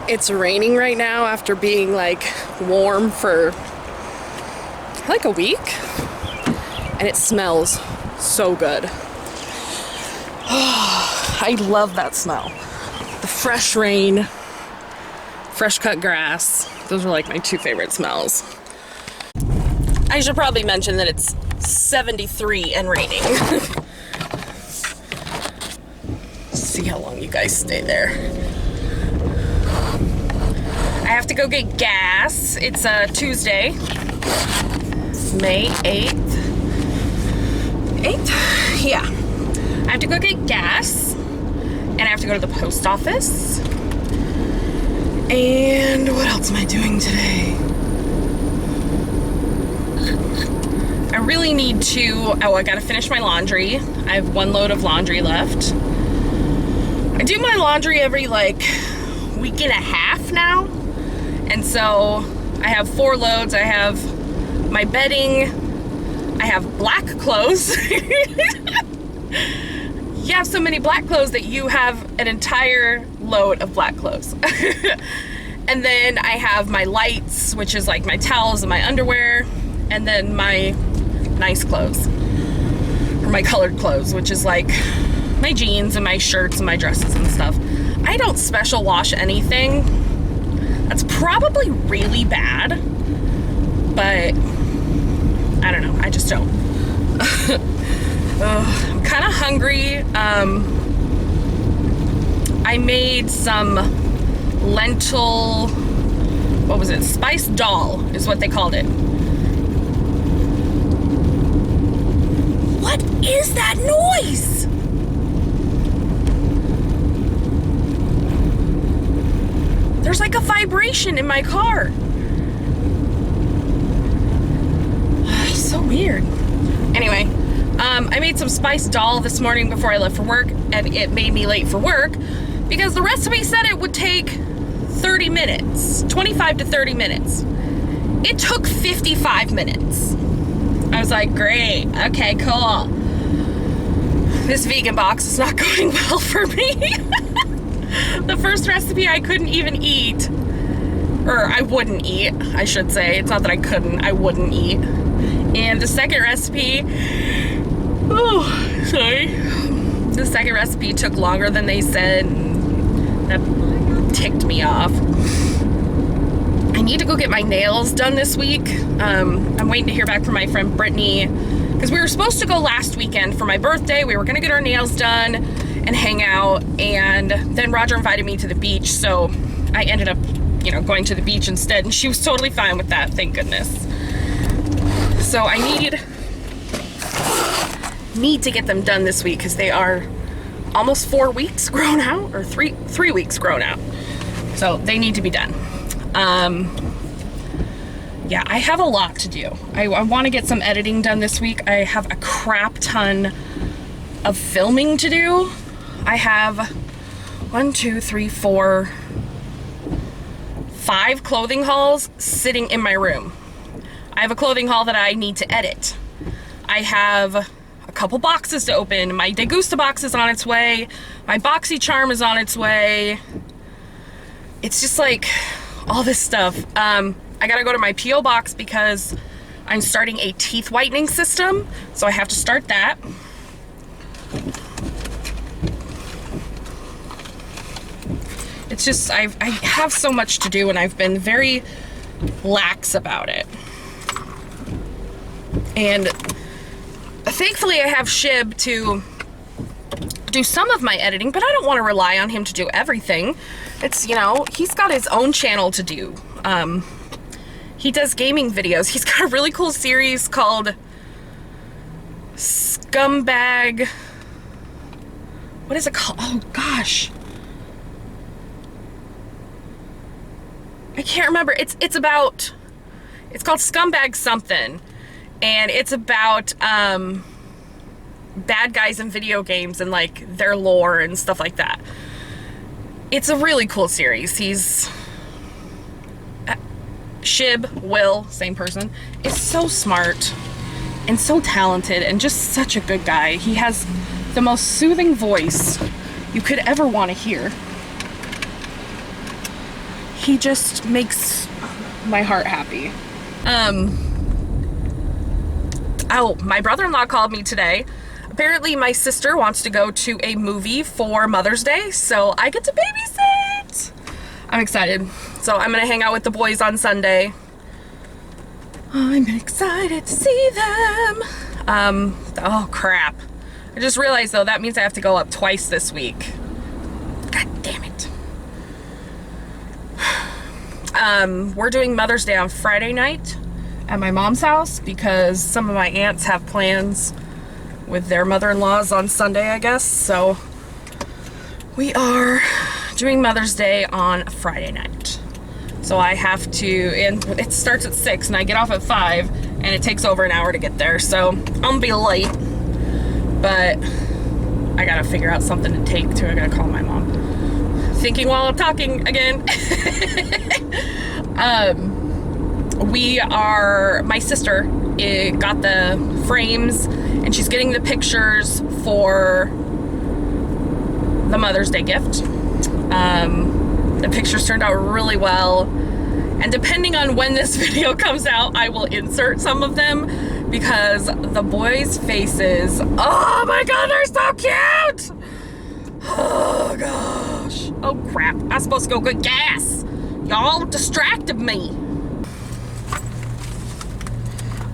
It's raining right now after being like warm for like a week, and it smells so good. I love that smell. The fresh rain, fresh cut grass. Those are like my two favorite smells. I should probably mention that it's 73 and raining. See how long you guys stay there. I have to go get gas. It's a Tuesday, May 8th. 8th? Yeah. I have to go get gas, and I have to go to the post office. And what else am I doing today? I really need to, I gotta finish my laundry. I have 1 load of laundry left. I do my laundry every like week and a half now. And so I have 4 loads. I have my bedding. I have black clothes. You have so many black clothes that you have an entire load of black clothes. And then I have my lights, which is like my towels and my underwear, and then my nice clothes, or my colored clothes, which is like my jeans and my shirts and my dresses and stuff. I don't special wash anything. That's probably really bad, but I don't know, I just don't. I'm kind of hungry. I made some lentil, what was it? Spiced dal is what they called it. What is that noise? There's like a vibration in my car. So weird. Anyway, I made some spiced dal this morning before I left for work, and it made me late for work because the recipe said it would take 30 minutes, 25 to 30 minutes. It took 55 minutes. I was like, great, okay, cool. This vegan box is not going well for me. The first recipe I couldn't even eat, or I wouldn't eat, I should say. It's not that I couldn't, I wouldn't eat. And the second recipe, oh, sorry. The second recipe took longer than they said, and that ticked me off. I need to go get my nails done this week. I'm waiting to hear back from my friend Brittany, because we were supposed to go last weekend for my birthday. We were gonna get our nails done and hang out, and then Roger invited me to the beach, so I ended up, you know, going to the beach instead, and she was totally fine with that, thank goodness. So I need to get them done this week because they are almost 4 weeks grown out, or three weeks grown out. So they need to be done. Yeah, I have a lot to do. I want to get some editing done this week. I have a crap ton of filming to do. I have 1, 2, 3, 4, 5 clothing hauls sitting in my room. I have a clothing haul that I need to edit. I have a couple boxes to open. My Degusta box is on its way. My BoxyCharm is on its way. It's just like all this stuff. I gotta go to my P.O. box because I'm starting a teeth whitening system, so I have to start that. It's just, I have so much to do, and I've been very lax about it. And thankfully I have Shib to do some of my editing, but I don't want to rely on him to do everything. It's, you know, he's got his own channel to do. He does gaming videos. He's got a really cool series called Scumbag. What is it called? Oh gosh. I can't remember. It's called Scumbag something. And it's about bad guys in video games and like their lore and stuff like that. It's a really cool series. He's Shib, Will, same person, is so smart and so talented and just such a good guy. He has the most soothing voice you could ever want to hear. he just makes my heart happy. Oh, my brother-in-law called me today. Apparently my sister wants to go to a movie for Mother's Day, so I get to babysit. I'm excited. So I'm gonna hang out with the boys on Sunday. I'm excited to see them. Oh crap. I just realized though, that means I have to go up twice this week. God damn it. We're doing Mother's Day on Friday night at my mom's house because some of my aunts have plans with their mother-in-laws on Sunday, I guess. So we are doing Mother's Day on Friday night. So I have to, and it starts at 6 and I get off at 5 and it takes over an hour to get there. So I'm gonna be late, but I gotta figure out something to take too. I gotta call my mom. Thinking while I'm talking again. My sister got the frames and she's getting the pictures for the Mother's Day gift. The pictures turned out really well. And depending on when this video comes out, I will insert some of them because the boys' faces, oh my God, they're so cute. Oh gosh. Oh crap, I was supposed to go get gas. Y'all distracted me.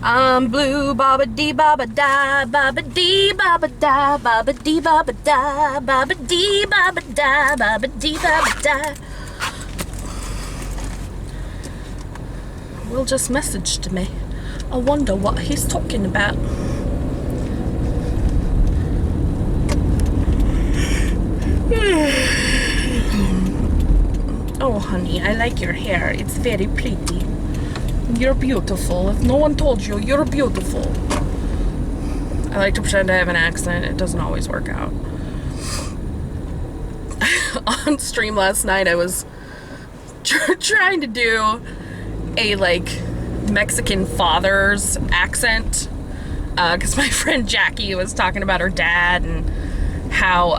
I'm blue, baba dee baba da, baba dee baba da, baba dee baba da, baba dee baba da, baba dee baba da. Will just messaged me. I wonder what he's talking about. Oh honey, I like your hair. It's very pretty. You're beautiful. If no one told you, you're beautiful. I like to pretend I have an accent. It doesn't always work out. On stream last night, I was trying to do a like Mexican father's accent because my friend Jackie was talking about her dad and how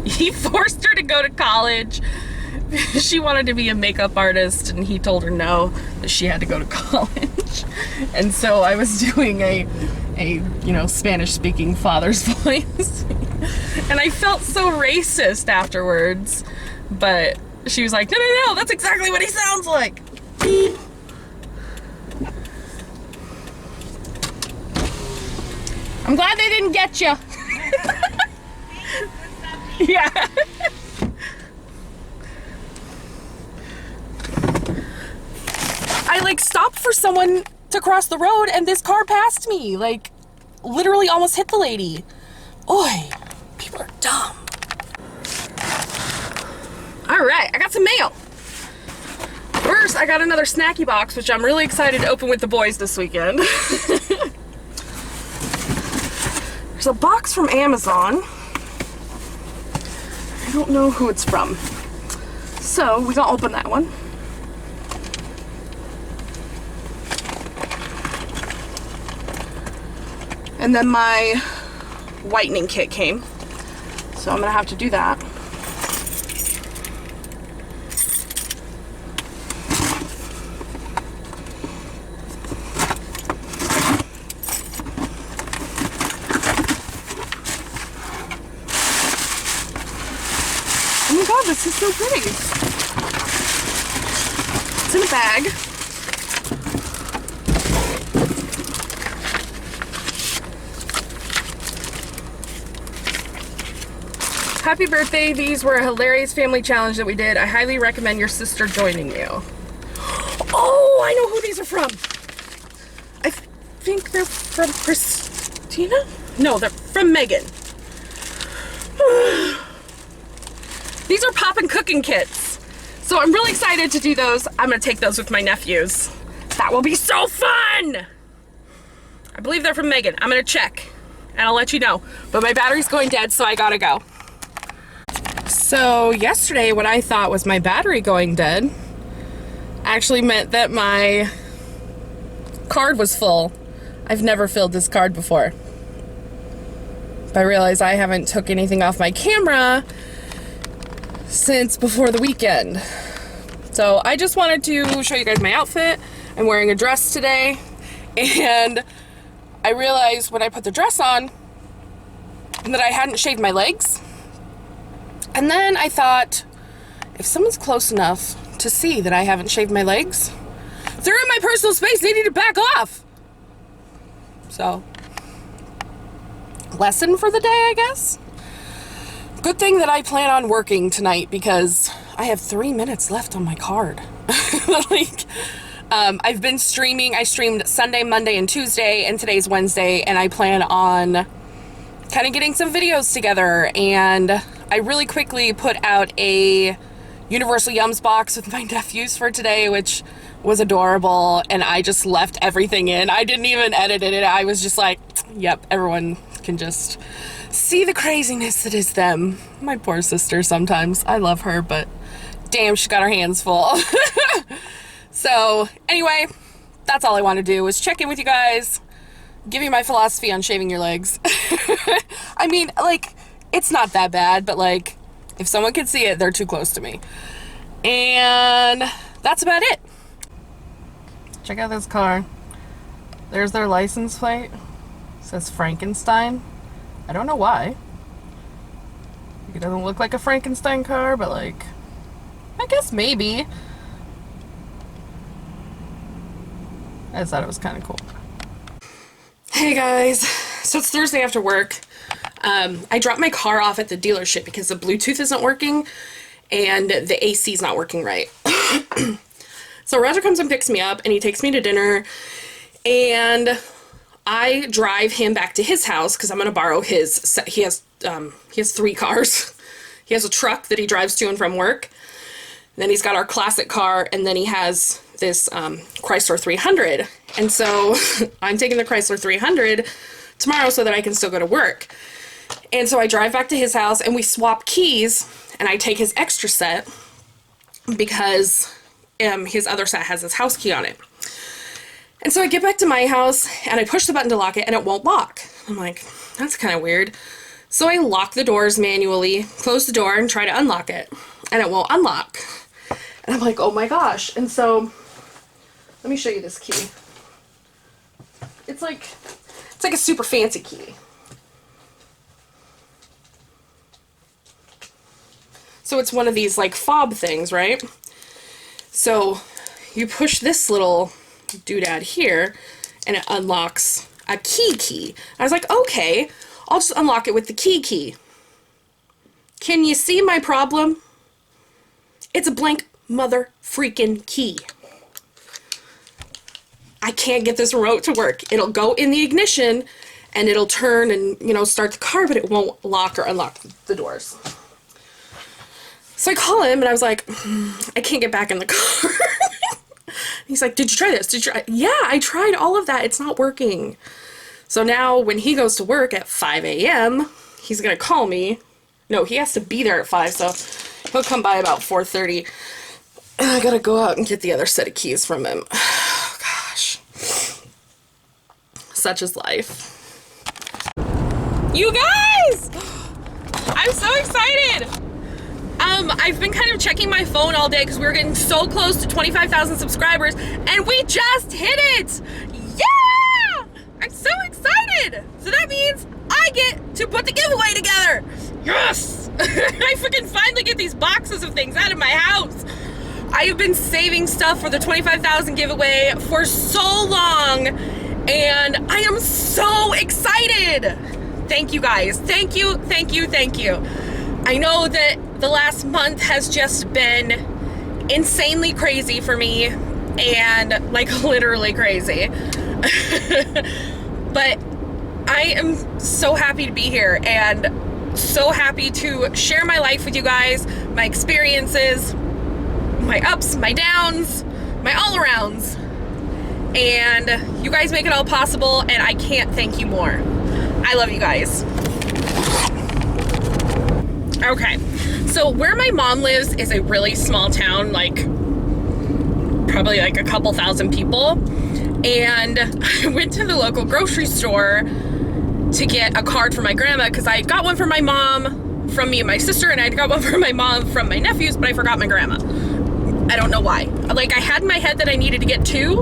he forced her to go to college. She wanted to be a makeup artist and he told her no, that she had to go to college. And so I was doing a you know, Spanish speaking father's voice. And I felt so racist afterwards, but she was like, no, that's exactly what he sounds like. I'm glad they didn't get you. Yeah. I like stopped for someone to cross the road and this car passed me. Like literally almost hit the lady. Oi, people are dumb. All right, I got some mail. First, I got another snacky box, which I'm really excited to open with the boys this weekend. There's a box from Amazon. I don't know who it's from. So, we're gonna open that one. And then my whitening kit came. So I'm gonna have to do that. Oh my God, this is so pretty. It's in a bag. Happy birthday. These were a hilarious family challenge that we did. I highly recommend your sister joining you. Oh, I know who these are from. I think they're from Christina? No, they're from Megan. These are poppin' cooking kits. So I'm really excited to do those. I'm gonna take those with my nephews. That will be so fun! I believe they're from Megan. I'm gonna check and I'll let you know. But my battery's going dead, so I gotta go. So yesterday, what I thought was my battery going dead actually meant that my card was full. I've never filled this card before. But I realized I haven't took anything off my camera since before the weekend. So I just wanted to show you guys my outfit. I'm wearing a dress today, and I realized when I put the dress on that I hadn't shaved my legs. And then I thought, if someone's close enough to see that I haven't shaved my legs, they're in my personal space, they need to back off. So, lesson for the day, I guess. Good thing that I plan on working tonight because I have 3 minutes left on my card. I've been streaming. I streamed Sunday, Monday, and Tuesday, and today's Wednesday, and I plan on kind of getting some videos together. And I really quickly put out a Universal Yums box with my nephews for today, which was adorable, and I just left everything in. I didn't even edit it. I was just like, yep, everyone can just see the craziness that is them. My poor sister sometimes. I love her, but damn, she got her hands full. So, anyway, that's all I want to do was check in with you guys, give you my philosophy on shaving your legs. I mean, like, it's not that bad, but, like, if someone could see it, they're too close to me. And that's about it. Check out this car. There's their license plate. It says Frankenstein. I don't know why. It doesn't look like a Frankenstein car, but, like, I guess maybe. I just thought it was kind of cool. Hey guys, so it's Thursday after work. I dropped my car off at the dealership because the Bluetooth isn't working and the AC is not working right. So Roger comes and picks me up and he takes me to dinner, and I drive him back to his house because I'm going to borrow his. He has 3 cars. He has a truck that he drives to and from work. Then he's got our classic car, and then he has this Chrysler 300. And so I'm taking the Chrysler 300 tomorrow so that I can still go to work. And so I drive back to his house and we swap keys, and I take his extra set because his other set has his house key on it. And so I get back to my house and I push the button to lock it and it won't lock. I'm like, that's kind of weird. So I lock the doors manually, close the door, and try to unlock it, and it won't unlock. And I'm like, oh my gosh. And so let me show you this key. It's like a super fancy key. So it's one of these like fob things, right? So you push this little doodad here and it unlocks a key. I was like, okay, I'll just unlock it with the key. Can you see my problem? It's a blank mother freaking key. I can't get this remote to work. It'll go in the ignition and it'll turn and, you know, start the car, but it won't lock or unlock the doors. So I call him and I was like, I can't get back in the car. He's like, did you try this? Did you try? Yeah, I tried all of that. It's not working. So now when he goes to work at 5 a.m., he's going to call me. No, he has to be there at 5, so he'll come by about 4:30. And I got to go out and get the other set of keys from him. Oh, gosh. Such is life. You guys! I'm so excited! I've been kind of checking my phone all day because we were getting so close to 25,000 subscribers, and we just hit it! Yeah! I'm so excited! So that means I get to put the giveaway together! Yes! I freaking finally get these boxes of things out of my house! I have been saving stuff for the 25,000 giveaway for so long, and I am so excited! Thank you guys. Thank you, thank you, thank you. I know that the last month has just been insanely crazy for me, and like literally crazy. But I am so happy to be here and so happy to share my life with you guys, my experiences, my ups, my downs, my all-arounds. And you guys make it all possible, and I can't thank you more. I love you guys. Okay, so where my mom lives is a really small town, like probably like a couple thousand people. And I went to the local grocery store to get a card for my grandma because I got one for my mom from me and my sister, and I got one for my mom from my nephews, but I forgot my grandma. I don't know why. Like, I had in my head that I needed to get 2,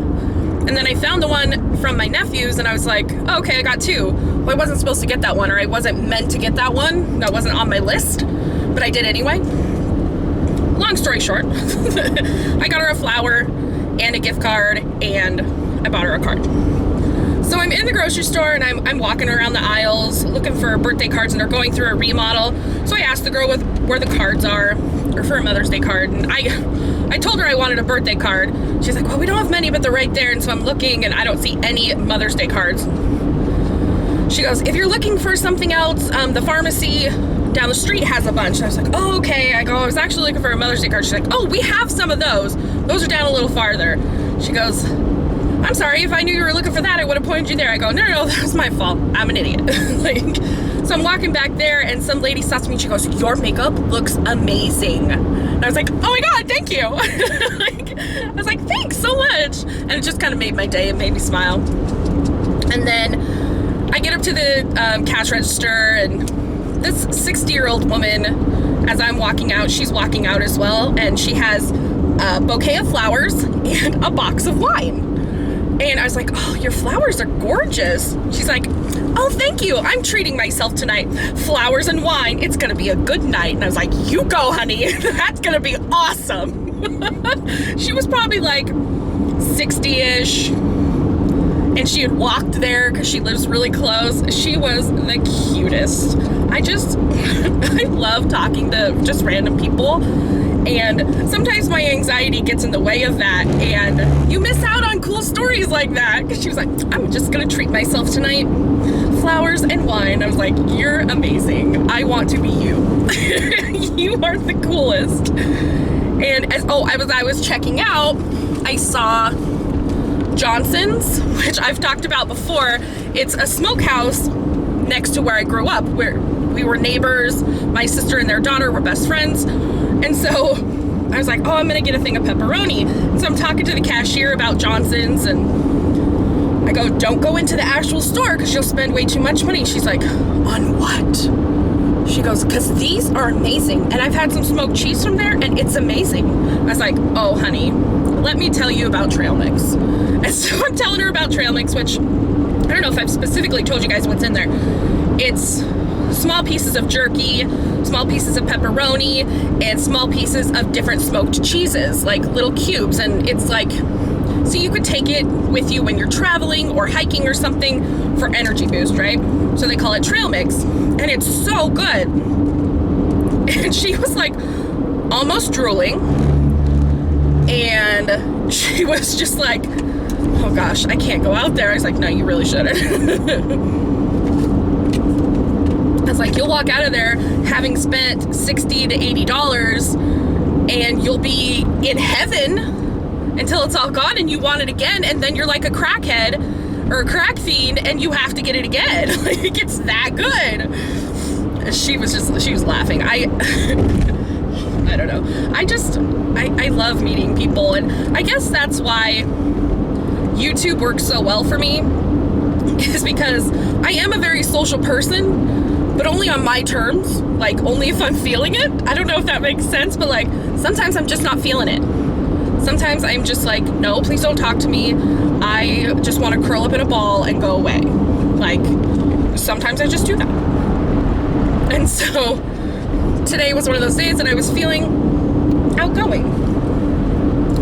and then I found the one from my nephews, and I was like, oh, okay, I got 2. Well, I wasn't supposed to get that one, or I wasn't meant to get that one. That wasn't on my list, but I did anyway. Long story short, I got her a flower and a gift card, and I bought her a card. So I'm in the grocery store, and I'm walking around the aisles looking for birthday cards, and they're going through a remodel. So I asked the girl where the cards are, or for a Mother's Day card, and I told her I wanted a birthday card. She's like, well, we don't have many, but they're right there. And so I'm looking, and I don't see any Mother's Day cards. She goes, if you're looking for something else, the pharmacy down the street has a bunch. And I was like, oh, okay. I go, I was actually looking for a Mother's Day card. She's like, oh, we have some of those. Those are down a little farther. She goes, I'm sorry, if I knew you were looking for that, I would have pointed you there. I go, no, that was my fault. I'm an idiot. Like, so I'm walking back there, and some lady stops me and she goes, your makeup looks amazing. And I was like, oh my God, thank you. I was like, thanks so much. And it just kind of made my day. It made me smile. And then I get up to the cash register, and this 60-year-old woman, as I'm walking out, she's walking out as well, and she has a bouquet of flowers and a box of wine. And I was like, oh, your flowers are gorgeous. She's like, oh, thank you. I'm treating myself tonight. Flowers and wine. It's going to be a good night. And I was like, you go, honey. That's going to be awesome. She was probably like 60-ish. And she had walked there because she lives really close. She was the cutest. I love talking to just random people. And sometimes my anxiety gets in the way of that, and you miss out on cool stories like that. Because she was like, I'm just gonna treat myself tonight. Flowers and wine. I was like, you're amazing. I want to be you. You are the coolest. And I was checking out, I saw Johnson's, which I've talked about before. It's a smokehouse next to where I grew up, where we were neighbors. My sister and their daughter were best friends. And so I was like, oh, I'm gonna get a thing of pepperoni. And so I'm talking to the cashier about Johnson's, and I go, don't go into the actual store because you'll spend way too much money. She's like, on what? She goes, because these are amazing. And I've had some smoked cheese from there, and it's amazing. I was like, oh, honey, let me tell you about trail mix. And so I'm telling her about trail mix, which I don't know if I've specifically told you guys what's in there. It's small pieces of jerky, small pieces of pepperoni, and small pieces of different smoked cheeses, like little cubes. And it's like, so you could take it with you when you're traveling or hiking or something for energy boost, right? So they call it trail mix, and it's so good. And she was like almost drooling, and she was just like, oh gosh, I can't go out there. I was like, no, you really shouldn't. I was like, you'll walk out of there having spent $60 to $80, and you'll be in heaven until it's all gone, and you want it again, and then you're like a crackhead or a crack fiend, and you have to get it again. Like, it's that good. She was laughing. I don't know. I love meeting people, and I guess that's why YouTube works so well for me, is because I am a very social person, but only on my terms, like only if I'm feeling it. I don't know if that makes sense, but like sometimes I'm just not feeling it. Sometimes I'm just like, no, please don't talk to me. I just want to curl up in a ball and go away. Like, sometimes I just do that. And so today was one of those days that I was feeling outgoing.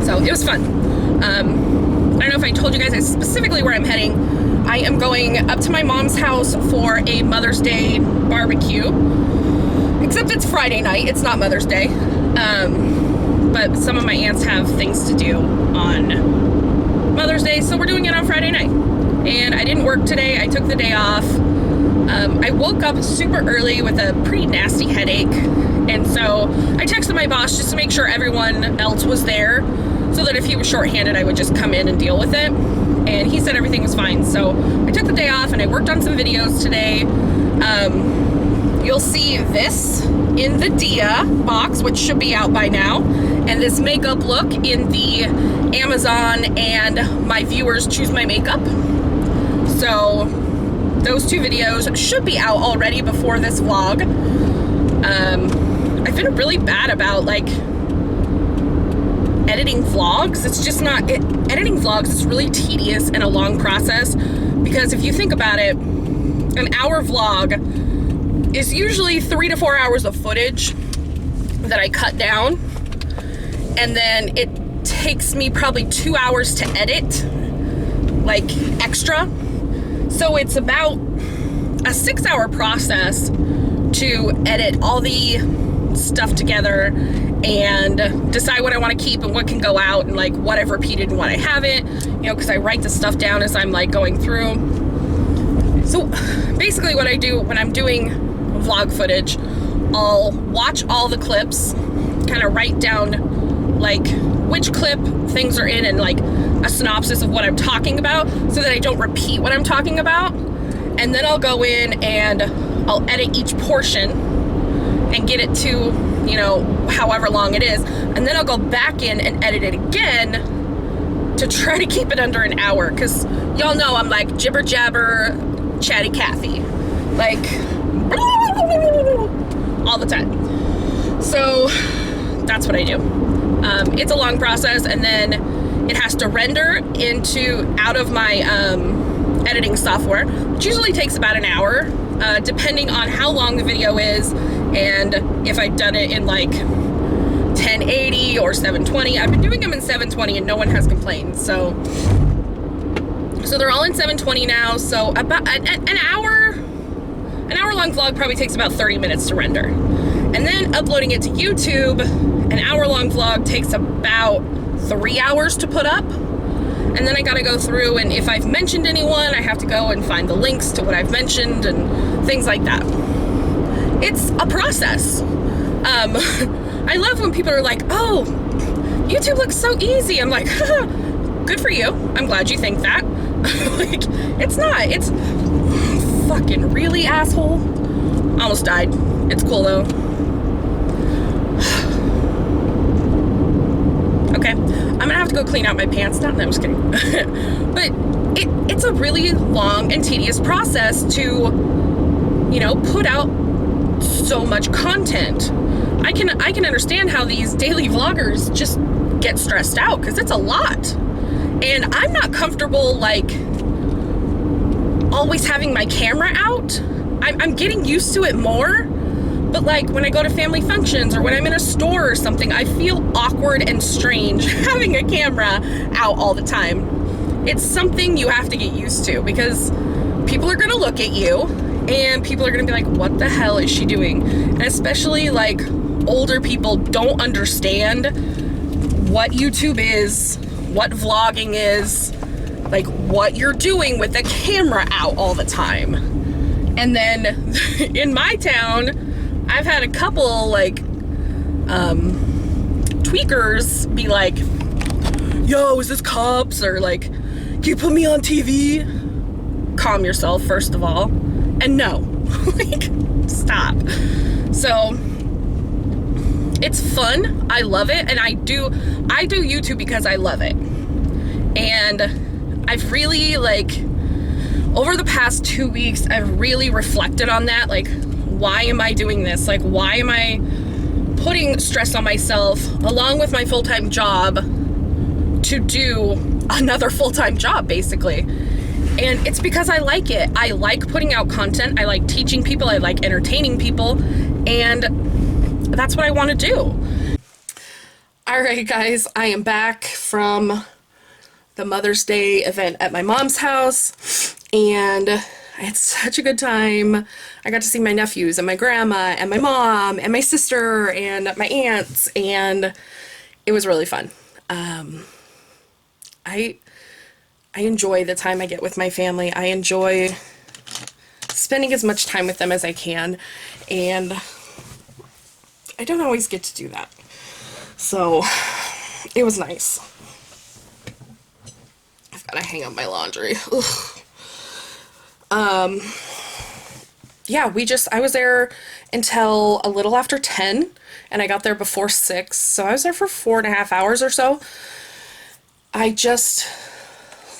So it was fun. I don't know if I told you guys specifically where I'm heading. I am going up to my mom's house for a Mother's Day barbecue. Except it's Friday night, it's not Mother's Day. But some of my aunts have things to do on Mother's Day, so we're doing it on Friday night. And I didn't work today, I took the day off. I woke up super early with a pretty nasty headache. And so I texted my boss just to make sure everyone else was there, so that if he was shorthanded, I would just come in and deal with it. And he said everything was fine. So I took the day off and I worked on some videos today. You'll see this in the Dia box, which should be out by now, and this makeup look in the Amazon and My Viewers Choose My Makeup. So those two videos should be out already before this vlog. I've been really bad about like editing vlogs. It's just not, editing vlogs is really tedious and a long process, because if you think about it, an hour vlog is usually 3 to 4 hours of footage that I cut down, and then it takes me probably 2 hours to edit, like extra. So it's about a 6-hour process to edit all the stuff together and decide what I want to keep and what can go out, and like what I've repeated and what I haven't, you know, because I write the stuff down as I'm like going through. So basically what I do when I'm doing vlog footage, I'll watch all the clips, kind of write down like which clip things are in and like a synopsis of what I'm talking about, so that I don't repeat what I'm talking about. And then I'll go in and I'll edit each portion and get it to, you know, however long it is. And then I'll go back in and edit it again to try to keep it under an hour. Cause y'all know I'm like jibber jabber, chatty Cathy, like all the time. So that's what I do. It's a long process, and then it has to render out of my editing software, which usually takes about an hour, depending on how long the video is and if I've done it in like 1080 or 720. I've been doing them in 720 and no one has complained. So they're all in 720 now. So about an hour long vlog probably takes about 30 minutes to render. And then uploading it to YouTube, an hour long vlog takes about 3 hours to put up. And then I gotta go through, and if I've mentioned anyone, I have to go and find the links to what I've mentioned and things like that. It's a process. I love when people are like, oh, YouTube looks so easy. I'm like, good for you. I'm glad you think that. Like, it's not. It's fucking really, asshole. Almost died. It's cool though. Okay, I'm gonna have to go clean out my pants now. No, I'm just kidding. But it's a really long and tedious process to, you know, put out so much content. I can understand how these daily vloggers just get stressed out, because it's a lot. And I'm not comfortable like always having my camera out. I'm getting used to it more. But like when I go to family functions or when I'm in a store or something, I feel awkward and strange having a camera out all the time. It's something you have to get used to, because people are gonna look at you and people are gonna be like, what the hell is she doing? And especially like older people don't understand what YouTube is, what vlogging is, like what you're doing with the camera out all the time. And then in my town, I've had a couple like tweakers be like, yo, is this cops? Or like, can you put me on TV? Calm yourself, first of all. And no, like, stop. So it's fun. I love it. And I do YouTube because I love it. And I've really, like, over the past 2 weeks, I've really reflected on that. Like, why am I doing this? Like, why am I putting stress on myself along with my full-time job to do another full-time job, basically? And it's because I like it. I like putting out content. I like teaching people. I like entertaining people. And that's what I want to do. All right, guys, I am back from the Mother's Day event at my mom's house, and I had such a good time. I got to see my nephews and my grandma and my mom and my sister and my aunts, and it was really fun. I enjoy the time I get with my family. I enjoy spending as much time with them as I can, and I don't always get to do that. So it was nice. I've got to hang up my laundry. Yeah, I was there until a little after 10, and I got there before 6, so I was there for 4.5 hours or so. I just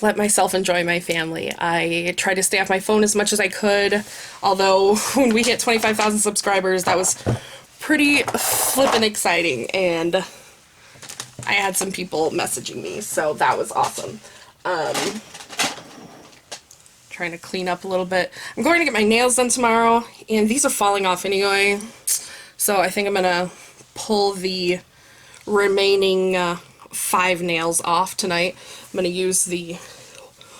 let myself enjoy my family. I tried to stay off my phone as much as I could, although when we hit 25,000 subscribers, that was pretty flippin' exciting, and I had some people messaging me, so that was awesome. Trying to clean up a little bit. I'm going to get my nails done tomorrow, and these are falling off anyway, so I think I'm gonna pull the remaining 5 nails off tonight. I'm gonna use the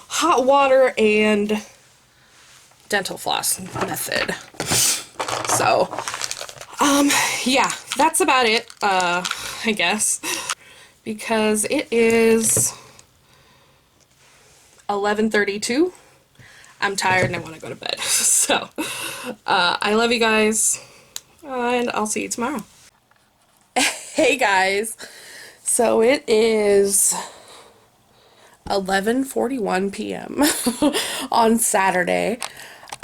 hot water and dental floss method. So, yeah, that's about it, I guess, because it is 11:32. I'm tired and I want to go to bed. So, I love you guys, and I'll see you tomorrow. Hey guys, so it is 11:41 p.m. on Saturday.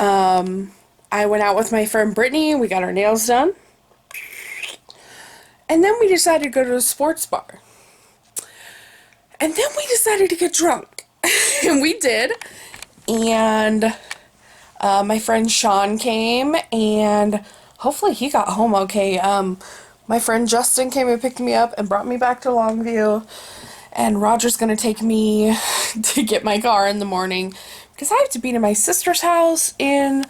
I went out with my friend Brittany, we got our nails done, and then we decided to go to a sports bar. And then we decided to get drunk. And we did. And my friend Sean came, and hopefully he got home okay. My friend Justin came and picked me up and brought me back to Longview. And Roger's gonna take me to get my car in the morning because I have to be to my sister's house in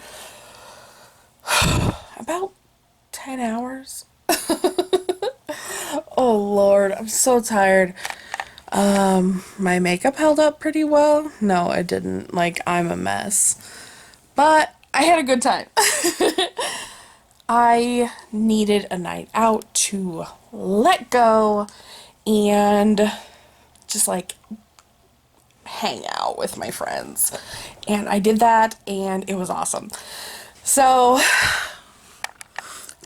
about 10 hours. Oh Lord, I'm so tired. My makeup held up pretty well. No, it didn't. Like, I'm a mess. But I had a good time. I needed a night out to let go and just like hang out with my friends. And I did that and it was awesome. So,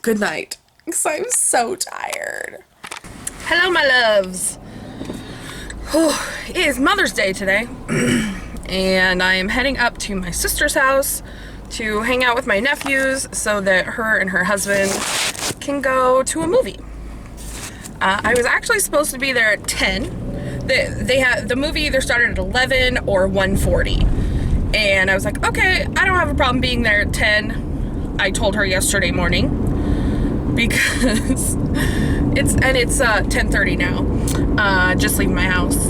good night. Because I'm so tired. Hello, my loves. It is Mother's Day today, and I am heading up to my sister's house to hang out with my nephews so that her and her husband can go to a movie. I was actually supposed to be there at 10. They had the movie either started at 11 or 1:40, and I was like, okay, I don't have a problem being there at 10. I told her yesterday morning because it's 10:30 now. Just leaving my house.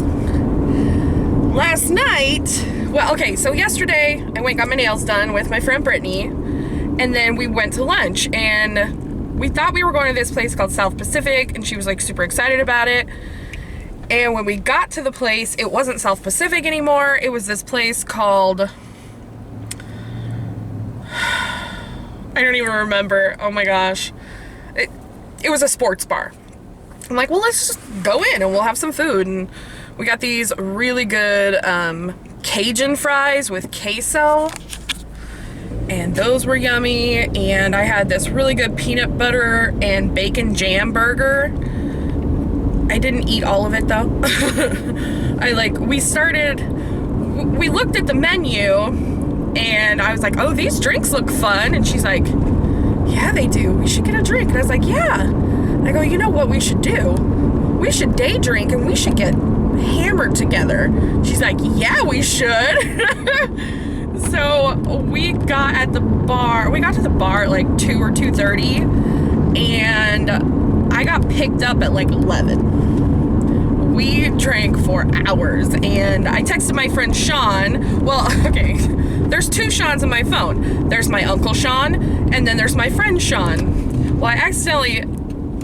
Last night, well, okay, so yesterday I went and got my nails done with my friend Brittany, and then we went to lunch, and we thought we were going to this place called South Pacific, and she was like super excited about it. And when we got to the place, it wasn't South Pacific anymore. It was this place called, I don't even remember. Oh my gosh. It was a sports bar. I'm like, well, let's just go in and we'll have some food. And we got these really good Cajun fries with queso, and those were yummy. And I had this really good peanut butter and bacon jam burger. I didn't eat all of it though. We looked at the menu and I was like, oh, these drinks look fun. And she's like, yeah, they do. We should get a drink. And I was like, yeah. I go, you know what we should do? We should day drink and we should get hammered together. She's like, yeah, we should. So we got to the bar at like 2 or 2:30, and I got picked up at like 11. We drank for hours, and I texted my friend Sean. Well, okay, there's 2 Seans on my phone. There's my Uncle Sean, and then there's my friend Sean. Well, I accidentally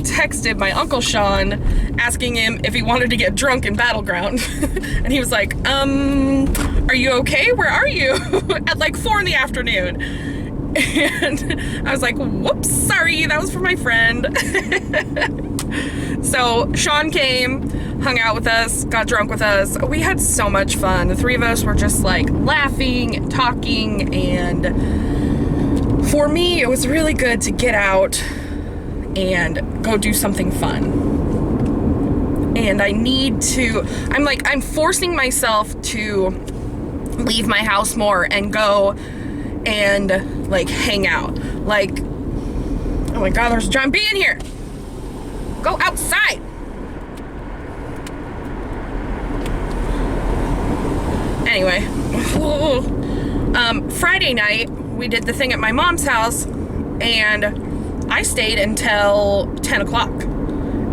texted my Uncle Sean asking him if he wanted to get drunk in Battleground. And he was like, are you okay? Where are you? At like 4 in the afternoon. And I was like, whoops, sorry, that was for my friend. So Sean came, hung out with us, got drunk with us. We had so much fun. The 3 of us were just like laughing and talking, and for me it was really good to get out and go do something fun. And I'm forcing myself to leave my house more and go and like hang out. Like, oh my god, there's a giant bee in here. Go outside. Anyway, Friday night we did the thing at my mom's house, and I stayed until 10 o'clock,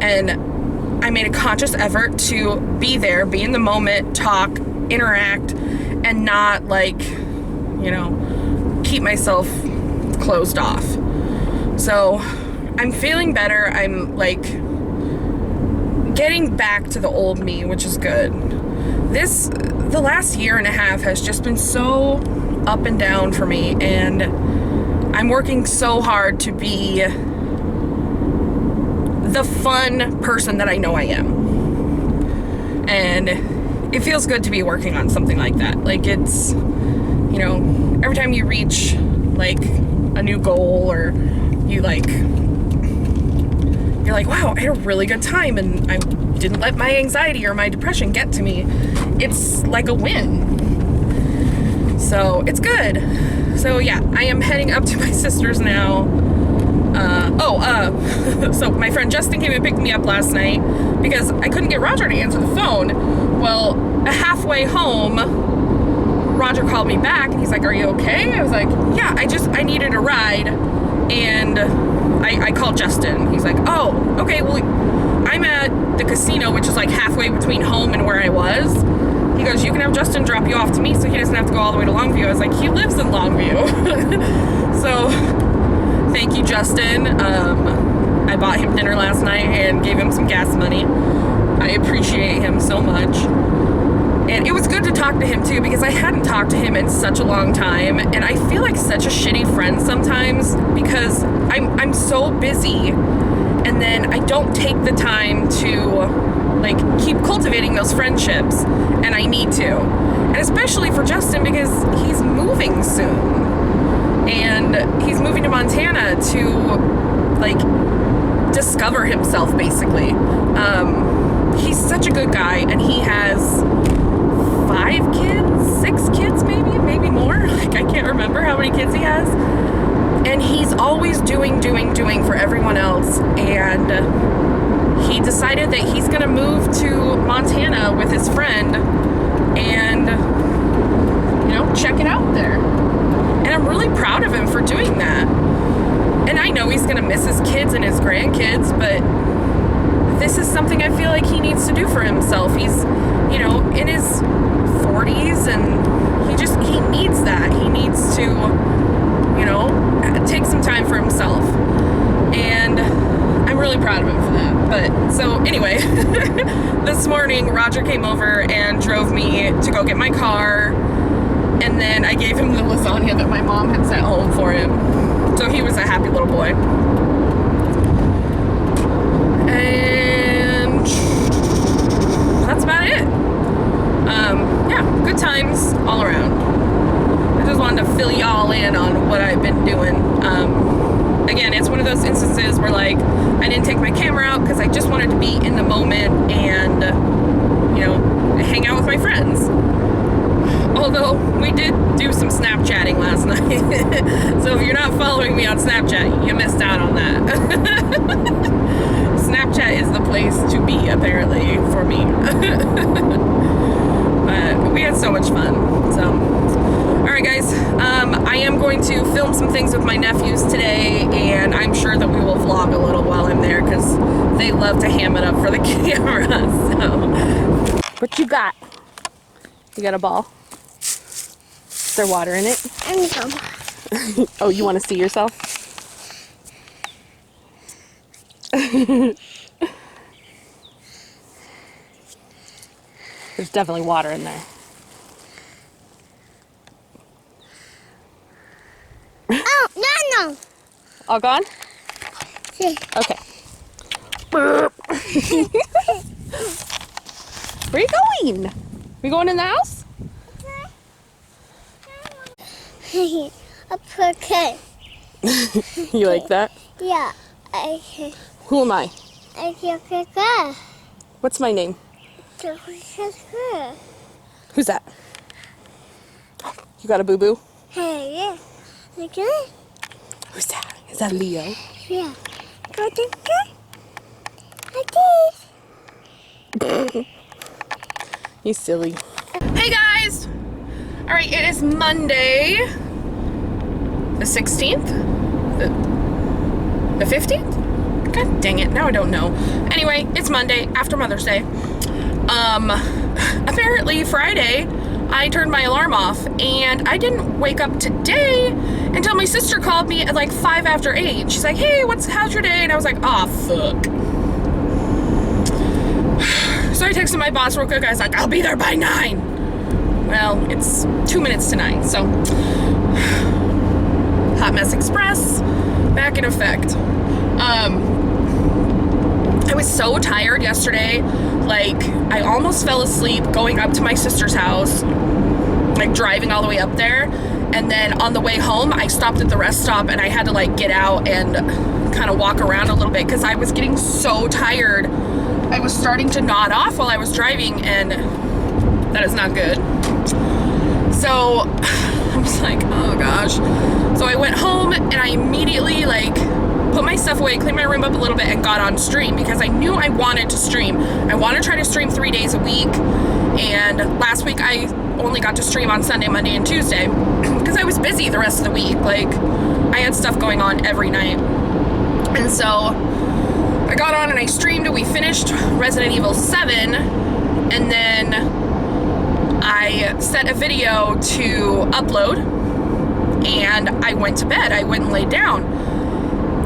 and I made a conscious effort to be there, be in the moment, talk, interact, and not like, you know, keep myself closed off. So I'm feeling better. I'm like getting back to the old me, which is good. The last year and a half has just been so up and down for me, and I'm working so hard to be the fun person that I know I am. And it feels good to be working on something like that. Like, it's, you know, every time you reach like a new goal, or you're like, wow, I had a really good time and I didn't let my anxiety or my depression get to me. It's like a win. So it's good. So yeah, I am heading up to my sister's now. So my friend Justin came and picked me up last night because I couldn't get Roger to answer the phone. Well, halfway home, Roger called me back and he's like, "Are you okay?" I was like, "Yeah, I needed a ride." And I called Justin. He's like, "Oh, okay, well, I'm at the casino, which is like halfway between home and where I was." He goes, "You can have Justin drop you off to me so he doesn't have to go all the way to Longview." I was like, "He lives in Longview." So thank you, Justin. I bought him dinner last night and gave him some gas money. I appreciate him so much. And it was good to talk to him too, because I hadn't talked to him in such a long time, and I feel like such a shitty friend sometimes because I'm so busy, and then I don't take the time to like keep cultivating those friendships, and I need to. And especially for Justin, because he's moving soon. And he's moving to Montana to like discover himself, basically. He's such a good guy, and he has 5 kids, 6 kids, maybe more. Like, I can't remember how many kids he has. And he's always doing for everyone else. And he decided that he's gonna move to Montana with his friend and, you know, check it out there. And I'm really proud of him for doing that. And I know he's gonna miss his kids and his grandkids, but this is something I feel like he needs to do for himself. He's, you know, in his 40s, and he needs that. He needs to, you know, take some time for himself. And I'm really proud of him for that. But, so anyway, this morning, Roger came over and drove me to go get my car. And then I gave him the lasagna that my mom had sent home for him. So he was a happy little boy. And that's about it. Yeah, good times all around. I just wanted to fill y'all in on what I've been doing. Again, it's one of those instances where, like, I didn't take my camera out because I just wanted to be in the moment and, you know, hang out with my friends. Although, we did do some Snapchatting last night. So if you're not following me on Snapchat, you missed out on that. Snapchat is the place to be, apparently, for me. But we had so much fun. So, alright guys, I am going to film some things with my nephews today, and I'm sure that we will vlog a little while I'm there, because they love to ham it up for the camera. So, what you got? You got a ball? Is there water in it? Oh, you want to see yourself? There's definitely water in there. Oh, no. All gone? Yeah. Okay. Where are you going? We going in the house? A cricket. You like that? Yeah. Who am I? I feel cricket. What's my name? Who's that? You got a boo-boo? Hey, yeah. Okay. Who's that? Is that Leo? Yeah. Go to You silly. Hey guys! Alright, it is Monday, the 16th? The 15th? God dang it, now I don't know. Anyway, it's Monday after Mother's Day. Apparently Friday I turned my alarm off, and I didn't wake up today until my sister called me at like 5 after 8. She's like, hey, how's your day? And I was like, oh, fuck. So I texted my boss real quick. I was like, I'll be there by 9. Well, it's 2 minutes to 9, so Hot Mess Express back in effect. I was so tired yesterday. Like, I almost fell asleep going up to my sister's house, like driving all the way up there. And then on the way home, I stopped at the rest stop and I had to like get out and kind of walk around a little bit because I was getting so tired. I was starting to nod off while I was driving, and that is not good. So I was like, oh gosh. So I went home and I immediately like put my stuff away, cleaned my room up a little bit, and got on stream because I knew I wanted to stream. I want to try to stream 3 days a week, and last week I only got to stream on Sunday, Monday, and Tuesday because I was busy the rest of the week. Like, I had stuff going on every night. And so I got on and I streamed, and we finished Resident Evil 7, and then I set a video to upload, and I went to bed. I went and laid down.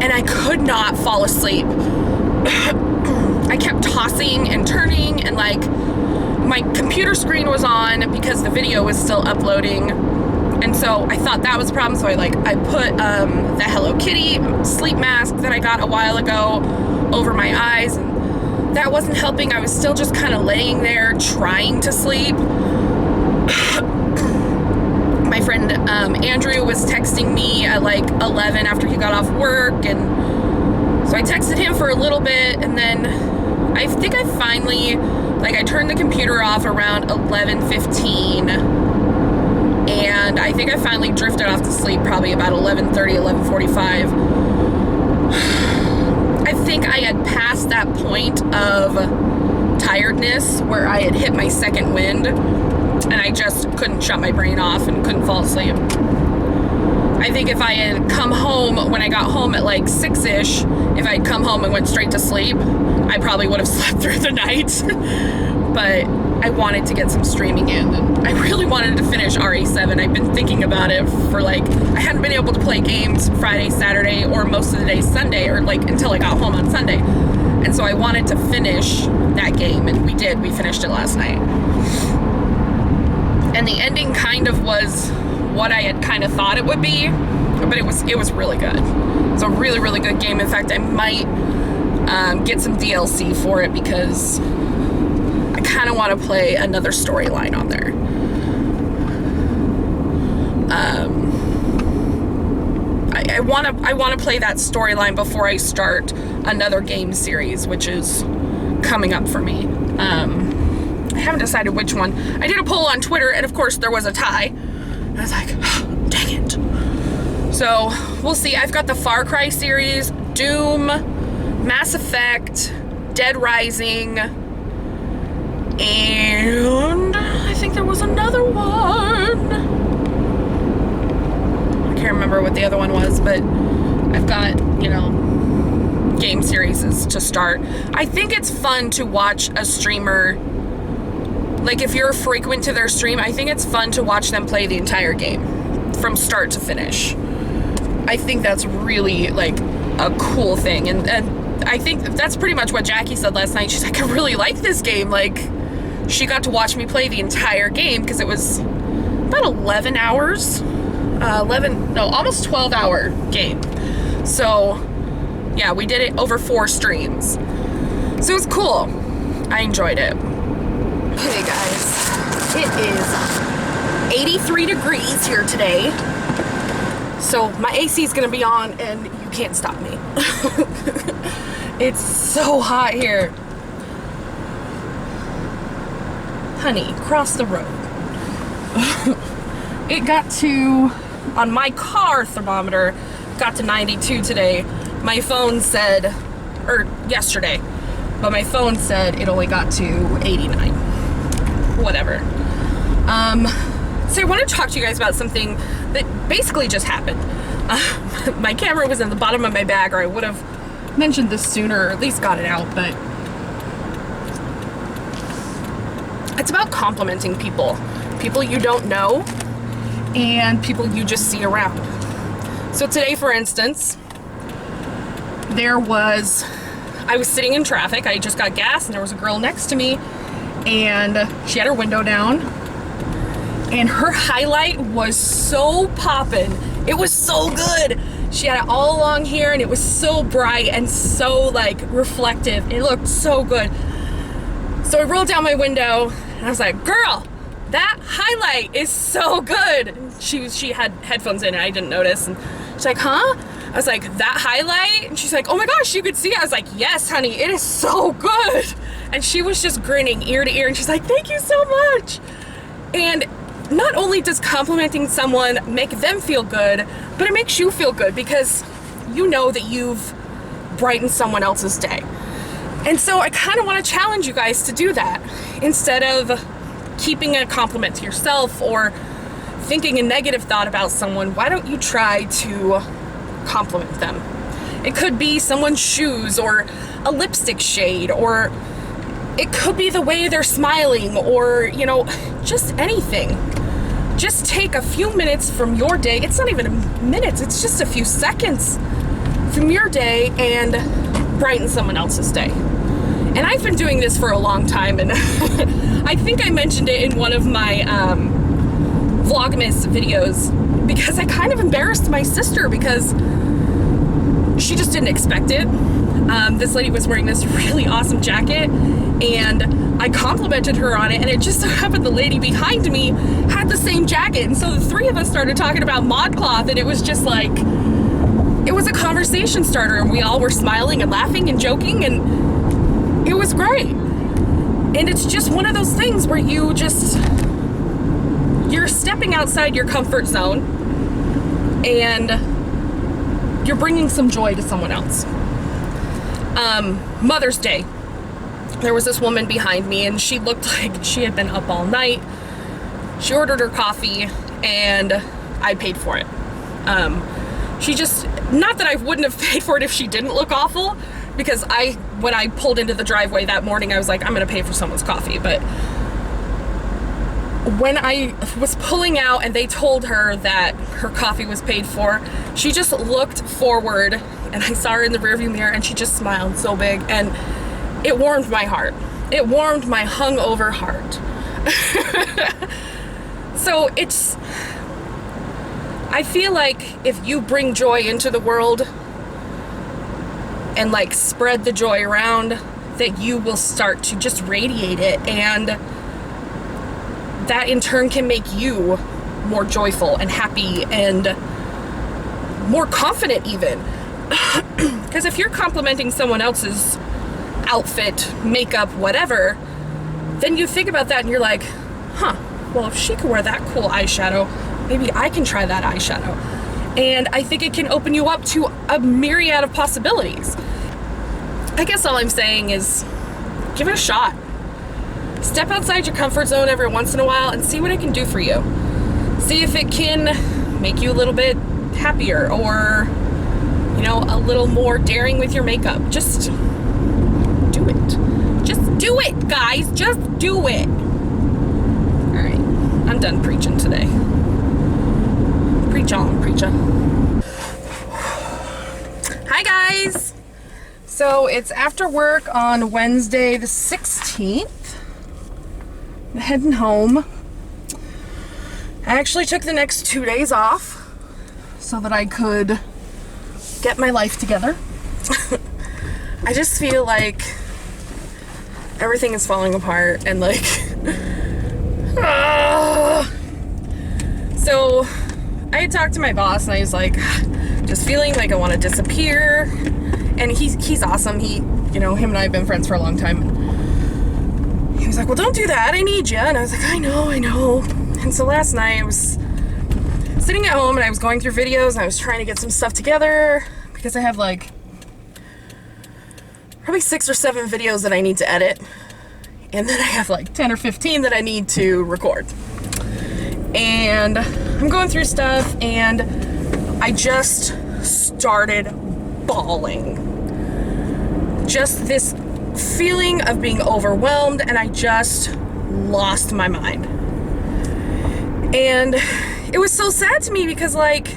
And I could not fall asleep. I kept tossing and turning, and like my computer screen was on because the video was still uploading. And so I thought that was a problem. So I put the Hello Kitty sleep mask that I got a while ago over my eyes, and that wasn't helping. I was still just kind of laying there trying to sleep. My friend Andrew was texting me at like 11 after he got off work, and so I texted him for a little bit, and then I think I finally, like, I turned the computer off around 11:15, and I think I finally drifted off to sleep probably about 11:30, 11:45. I think I had passed that point of tiredness where I had hit my second wind, and I just couldn't shut my brain off and couldn't fall asleep. I think if I had come home, when I got home at like 6-ish, if I'd come home and went straight to sleep, I probably would have slept through the night. But I wanted to get some streaming in, and I really wanted to finish RE7. I've been thinking about it for like, I hadn't been able to play games Friday, Saturday, or most of the day Sunday, or like until I got home on Sunday. And so I wanted to finish that game, and we did. We finished it last night. And the ending kind of was what I had kind of thought it would be, but it was really good. It's a really, really good game. In fact, I might get some DLC for it because I kind of want to play another storyline on there. I want to play that storyline before I start another game series, which is coming up for me. I haven't decided which one. I did a poll on Twitter, and of course there was a tie. I was like, oh, dang it. So we'll see. I've got the Far Cry series, Doom, Mass Effect, Dead Rising, and I think there was another one. I can't remember what the other one was, but I've got, game series to start. I think it's fun to watch a streamer. Like, if you're frequent to their stream, I think it's fun to watch them play the entire game from start to finish. I think that's really, like, a cool thing. And I think that's pretty much what Jackie said last night. She's like, I really like this game. Like, she got to watch me play the entire game because it was about 11 hours. Almost 12-hour game. So, yeah, we did it over 4 streams. So it was cool. I enjoyed it. Okay guys, it is 83 degrees here today, so my AC is gonna be on and you can't stop me. It's so hot here. Honey, cross the road. It got to, on my car thermometer, got to 92 today. My phone said, or yesterday, but my phone said it only got to 89. Whatever. So I want to talk to you guys about something that basically just happened. My camera was in the bottom of my bag, or I would have mentioned this sooner, or at least got it out, but it's about complimenting people. People you don't know and people you just see around. So today, for instance, I was sitting in traffic. I just got gas and there was a girl next to me and she had her window down and her highlight was so poppin'. It was so good. She had it all along here and it was so bright and so like reflective. It looked so good. So I rolled down my window and I was like, girl, that highlight is so good. She had headphones in and I didn't notice. And she's like, huh? I was like, that highlight? And she's like, oh my gosh, you could see it. I was like, yes, honey, it is so good. And she was just grinning ear to ear and she's like, thank you so much. And not only does complimenting someone make them feel good, but it makes you feel good because you know that you've brightened someone else's day. And so I kind of want to challenge you guys to do that. Instead of keeping a compliment to yourself or thinking a negative thought about someone, why don't you try to compliment them? It could be someone's shoes or a lipstick shade, or it could be the way they're smiling, or, you know, just anything. Just take a few minutes from your day. It's not even minutes, it's just a few seconds from your day and brighten someone else's day. And I've been doing this for a long time, and I think I mentioned it in one of my Vlogmas videos because I kind of embarrassed my sister because she just didn't expect it. This lady was wearing this really awesome jacket and I complimented her on it, and it just so happened the lady behind me had the same jacket, and so the three of us started talking about ModCloth, and it was just like, it was a conversation starter, and we all were smiling and laughing and joking, and it was great. And it's just one of those things where you're stepping outside your comfort zone and you're bringing some joy to someone else. Mother's Day, there was this woman behind me and she looked like she had been up all night. She ordered her coffee and I paid for it. She just, not that I wouldn't have paid for it if she didn't look awful, because when I pulled into the driveway that morning, I was like, I'm gonna pay for someone's coffee. But when I was pulling out and they told her that her coffee was paid for, she just looked forward and I saw her in the rearview mirror and she just smiled so big, and it warmed my heart. It warmed my hungover heart. So I feel like if you bring joy into the world and like spread the joy around, that you will start to just radiate it, and that in turn can make you more joyful and happy and more confident even. Because if you're complimenting someone else's outfit, makeup, whatever, then you think about that and you're like, huh, well, if she could wear that cool eyeshadow, maybe I can try that eyeshadow. And I think it can open you up to a myriad of possibilities. I guess all I'm saying is give it a shot. Step outside your comfort zone every once in a while and see what it can do for you. See if it can make you a little bit happier, or, you know, a little more daring with your makeup. Just do it. Just do it, guys. Just do it. All right, I'm done preaching today. Preach on, preacher. Hi, guys. So it's after work on Wednesday the 16th. I'm heading home. I actually took the next 2 days off so that I could get my life together. I just feel like everything is falling apart and like So I had talked to my boss and I was like, just feeling like I want to disappear. And he's awesome. Him and I have been friends for a long time. He was like, well, don't do that, I need you. And I was like, I know. And so last night I was sitting at home and I was going through videos and I was trying to get some stuff together because I have like probably 6 or 7 videos that I need to edit. And then I have like 10 or 15 that I need to record. And I'm going through stuff and I just started bawling. just this feeling of being overwhelmed, and I just lost my mind. And it was so sad to me because, like,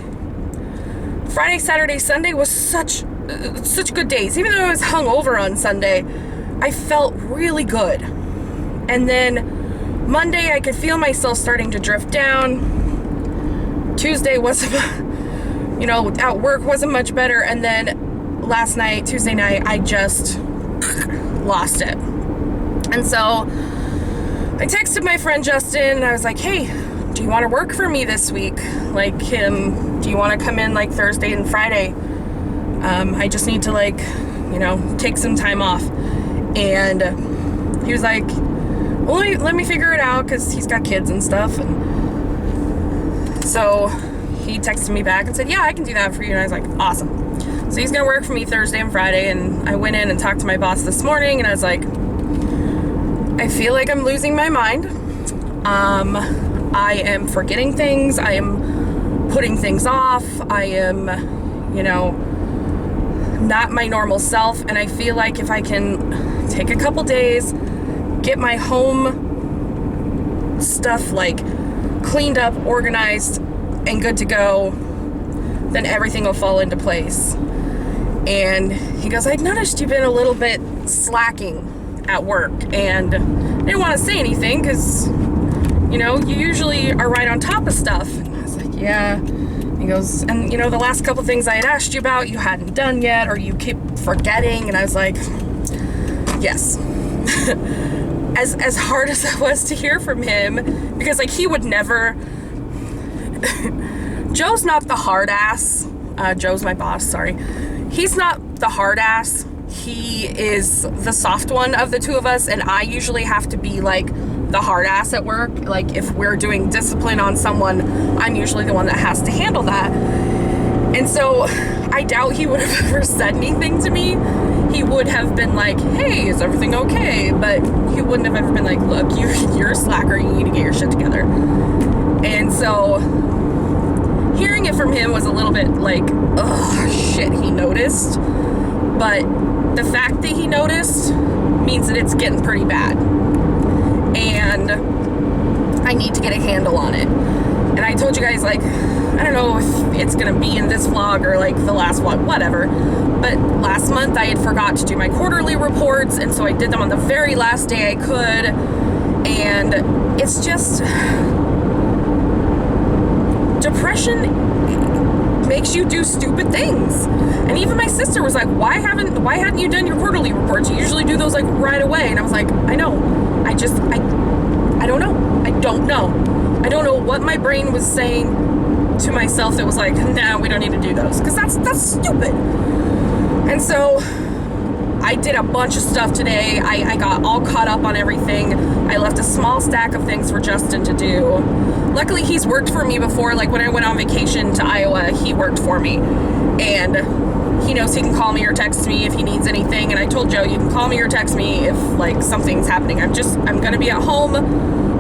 Friday, Saturday, Sunday was such good days. Even though I was hungover on Sunday, I felt really good. And then Monday, I could feel myself starting to drift down. Tuesday wasn't, at work wasn't much better. And then last night, Tuesday night, I just lost it. And so I texted my friend Justin, and I was like, hey, do you want to work for me this week? Like, do you want to come in like Thursday and Friday? I just need to take some time off. And he was like, well, let me figure it out, because he's got kids and stuff. And so he texted me back and said, yeah, I can do that for you. And I was like, awesome. So he's gonna work for me Thursday and Friday. And I went in and talked to my boss this morning, and I was like, I feel like I'm losing my mind. I am forgetting things. I am putting things off. I am, not my normal self. And I feel like if I can take a couple days, get my home stuff like cleaned up, organized, and good to go, then everything will fall into place. And he goes, I noticed you've been a little bit slacking at work. And I didn't want to say anything because, you usually are right on top of stuff. And I was like, yeah. He goes, and the last couple things I had asked you about, you hadn't done yet, or you keep forgetting. And I was like, yes. As hard as it was to hear from him, because like he would never, Joe's not the hard ass. Joe's my boss, sorry. He's not the hard ass. He is the soft one of the two of us, and I usually have to be like the hard ass at work. Like if we're doing discipline on someone, I'm usually the one that has to handle that. And so I doubt he would have ever said anything to me. He would have been like, hey, is everything okay? But he wouldn't have ever been like, look, you're a slacker, you need to get your shit together. And so hearing it from him was a little bit like, oh shit, he noticed. But the fact that he noticed means that it's getting pretty bad. And I need to get a handle on it. And I told you guys, like, I don't know if it's gonna be in this vlog or like the last one, whatever. But last month I had forgot to do my quarterly reports, and so I did them on the very last day I could. And it's just, depression makes you do stupid things. And even my sister was like, why hadn't you done your quarterly reports? You usually do those like right away. And I was like, I know. I don't know. I don't know. I don't know what my brain was saying to myself that was like, nah, we don't need to do those, because that's stupid. And so I did a bunch of stuff today. I got all caught up on everything. I left a small stack of things for Justin to do. Luckily, he's worked for me before. Like when I went on vacation to Iowa, he worked for me. And he knows he can call me or text me if he needs anything. And I told Joe, you can call me or text me if like something's happening. I'm gonna be at home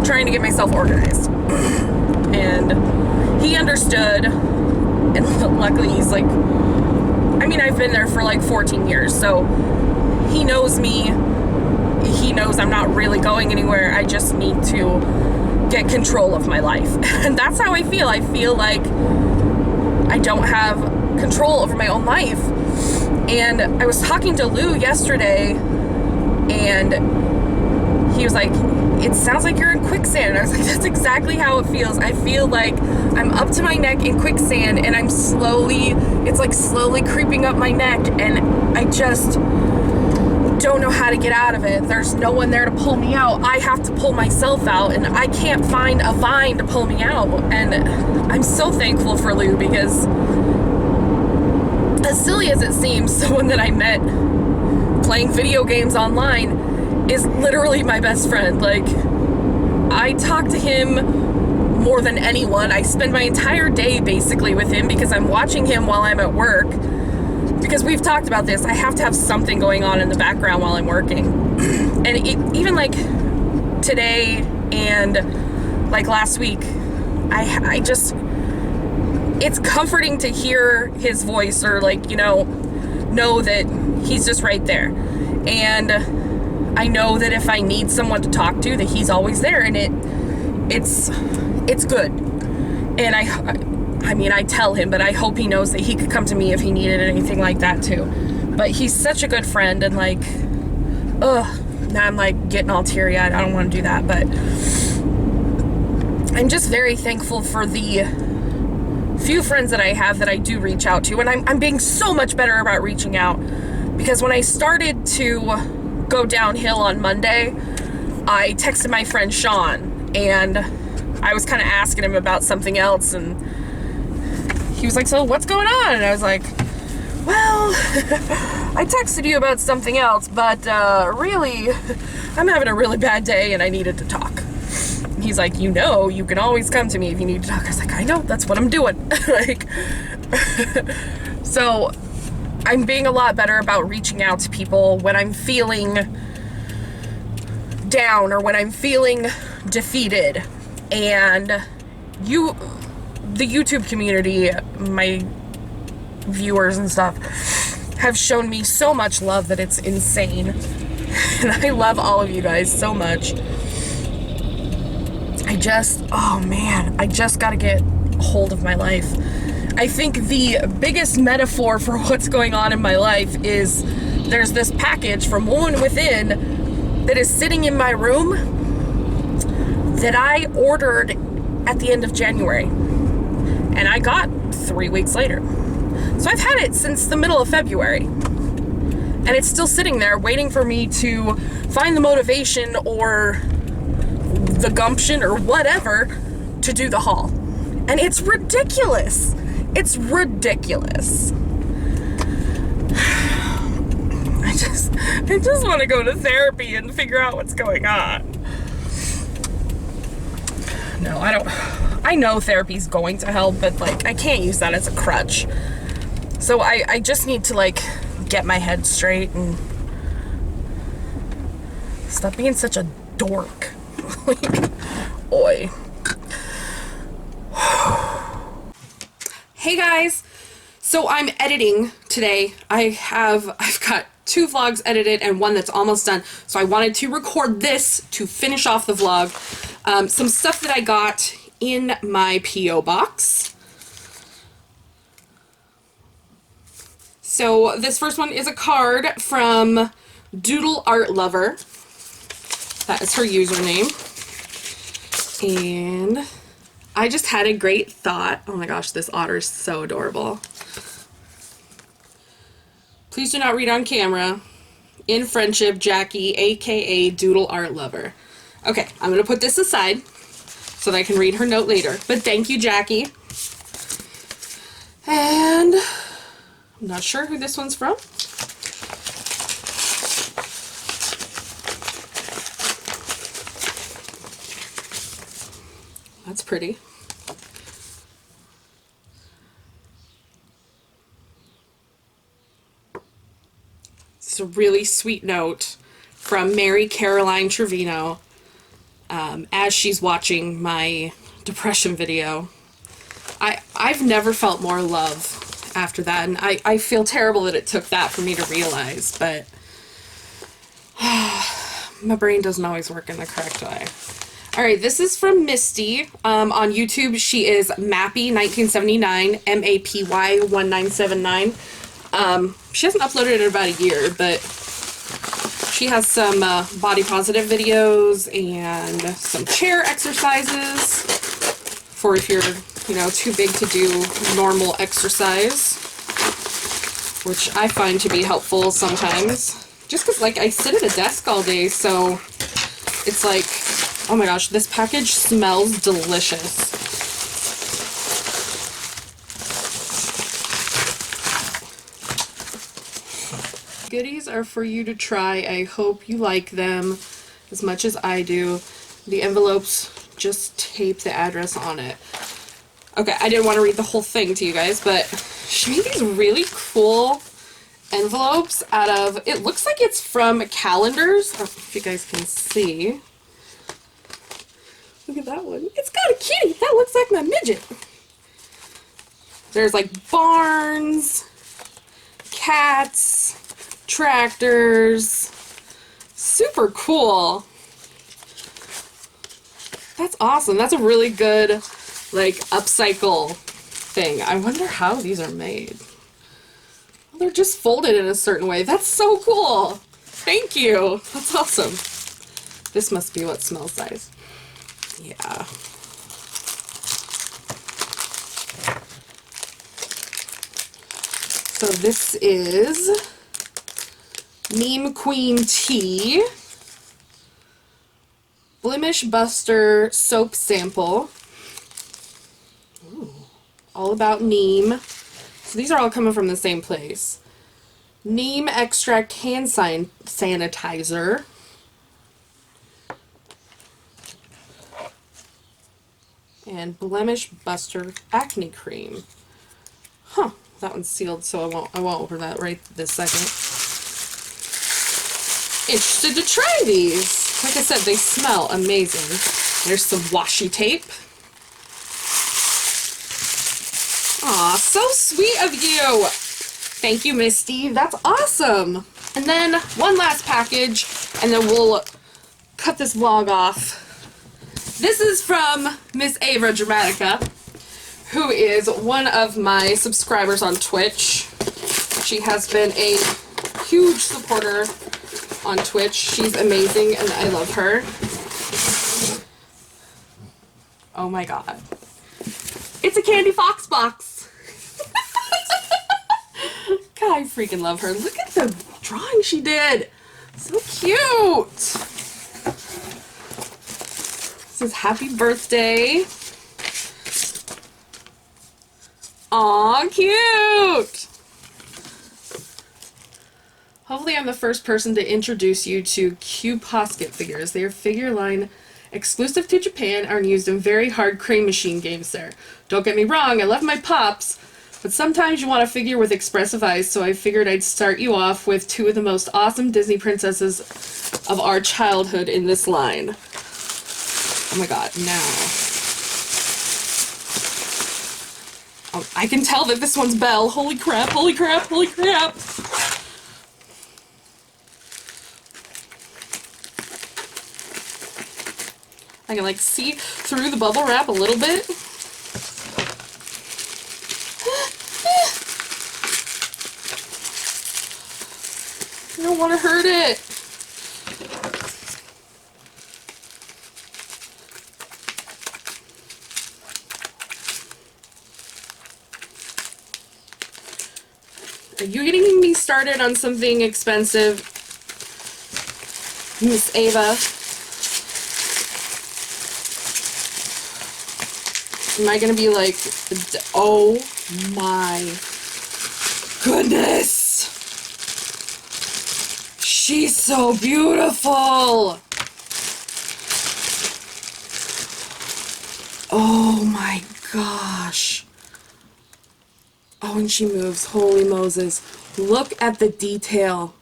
trying to get myself organized. And he understood. And luckily he's like, I mean, I've been there for like 14 years, so he knows me. He knows I'm not really going anywhere. I just need to get control of my life. And that's how I feel. I feel like I don't have control over my own life. And I was talking to Lou yesterday, and he was like, it sounds like you're in quicksand. And I was like, that's exactly how it feels. I feel like I'm up to my neck in quicksand, and it's like slowly creeping up my neck, and I just don't know how to get out of it. There's no one there to pull me out. I have to pull myself out, and I can't find a vine to pull me out. And I'm so thankful for Lou, because as silly as it seems, someone that I met playing video games online is literally my best friend. Like, I talk to him more than anyone. I spend my entire day basically with him because I'm watching him while I'm at work. Because we've talked about this, I have to have something going on in the background while I'm working. And even like today and like last week, I just, it's comforting to hear his voice, or like, know that he's just right there. And I know that if I need someone to talk to, that he's always there, and it's good. And I mean, I tell him, but I hope he knows that he could come to me if he needed anything like that too. But he's such a good friend, and like, now I'm like getting all teary-eyed. I don't want to do that, but I'm just very thankful for the few friends that I have that I do reach out to, and I'm being so much better about reaching out, because when I started to go downhill on Monday, I texted my friend Sean, and I was kind of asking him about something else, and he was like, so what's going on? And I was like, well, I texted you about something else, but really, I'm having a really bad day and I needed to talk. And he's like, you know, you can always come to me if you need to talk. I was like, I know, that's what I'm doing. Like, so I'm being a lot better about reaching out to people when I'm feeling down or when I'm feeling defeated. And the YouTube community, my viewers and stuff, have shown me so much love that it's insane. And I love all of you guys so much. Oh man, I just gotta get a hold of my life. I think the biggest metaphor for what's going on in my life is there's this package from Woman Within that is sitting in my room that I ordered at the end of January, and I got 3 weeks later. So I've had it since the middle of February, and it's still sitting there waiting for me to find the motivation or the gumption or whatever to do the haul. And it's ridiculous. It's ridiculous. I just want to go to therapy and figure out what's going on. No, I don't. I know therapy's going to help, but like, I can't use that as a crutch. So I just need to like get my head straight and stop being such a dork. Like, oi. Hey guys, so I'm editing today. I've got 2 vlogs edited and one that's almost done. So I wanted to record this to finish off the vlog. Some stuff that I got in my P.O. box. So this first one is a card from Doodle Art Lover. That is her username. And I just had a great thought. Oh my gosh, this otter is so adorable. Please do not read on camera. In friendship, Jackie, aka Doodle Art Lover. Okay, I'm gonna put this aside so that I can read her note later. But thank you, Jackie. And I'm not sure who this one's from. That's pretty. It's a really sweet note from Mary Caroline Trevino as she's watching my depression video. I've never felt more love after that, and I feel terrible that it took that for me to realize, but my brain doesn't always work in the correct way. Alright, this is from Misty. On YouTube, she is Mappy1979, MAPY1979. She hasn't uploaded in about a year, but she has some body positive videos and some chair exercises for if you're, you know, too big to do normal exercise, which I find to be helpful sometimes. Just because, like, I sit at a desk all day, so it's like, oh my gosh, this package smells delicious. Goodies are for you to try. I hope you like them as much as I do. The envelopes just tape the address on it. Okay, I didn't want to read the whole thing to you guys, but she made these really cool envelopes out of, it looks like it's from calendars. I don't know if you guys can see. Look at that one. It's got a kitty. That looks like my midget. There's like barns, cats, tractors, super cool. That's awesome. That's a really good, like, upcycle thing. I wonder how these are made. Well, they're just folded in a certain way. That's so cool. Thank you. That's awesome. This must be what smells nice. Yeah. So this is Meme Queen Tea. Blemish Buster soap sample. Ooh, all about neem. So these are all coming from the same place. Neem extract hand sanitizer. And Blemish Buster acne cream. Huh, that one's sealed, so I won't open that right this second. Interested to try these. Like I said, they smell amazing. There's some washi tape. Aw, so sweet of you. Thank you, Misty. That's awesome. And then one last package, and then we'll cut this vlog off. This is from Miss Ava Dramatica, who is one of my subscribers on Twitch. She has been a huge supporter on Twitch. She's amazing and I love her. Oh my god. It's a Kandy Foxx box. God, I freaking love her. Look at the drawing she did. So cute. This is happy birthday. Aw, cute. Hopefully I'm the first person to introduce you to Q Posket figures. They are figure line exclusive to Japan, are used in very hard crane machine games there. Don't get me wrong, I love my pops, but sometimes you want a figure with expressive eyes, so I figured I'd start you off with two of the most awesome Disney princesses of our childhood in this line. Oh my god, now. Oh, I can tell that this one's Belle. Holy crap, holy crap, holy crap. I can like see through the bubble wrap a little bit. I don't want to hurt it. Are you getting me started on something expensive, Miss Ava? Am I gonna be like, oh my goodness, she's so beautiful. Oh my gosh. Oh, and she moves. Holy Moses. Look at the detail.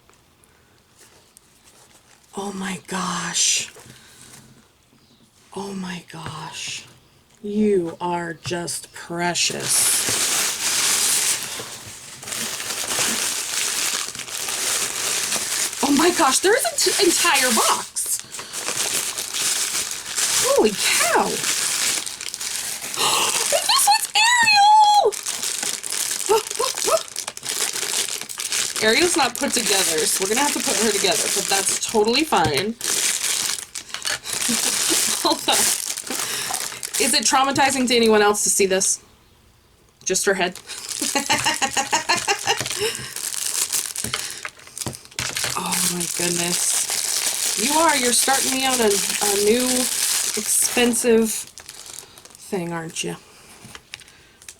Oh my gosh. Oh my gosh. You are just precious. Oh my gosh, there's an entire box. Holy cow. And this one's Ariel! Ariel's not put together, so we're gonna have to put her together, but that's totally fine. Hold on. Is it traumatizing to anyone else to see this? Just her head? Oh my goodness. You're starting me on a new expensive thing, aren't you?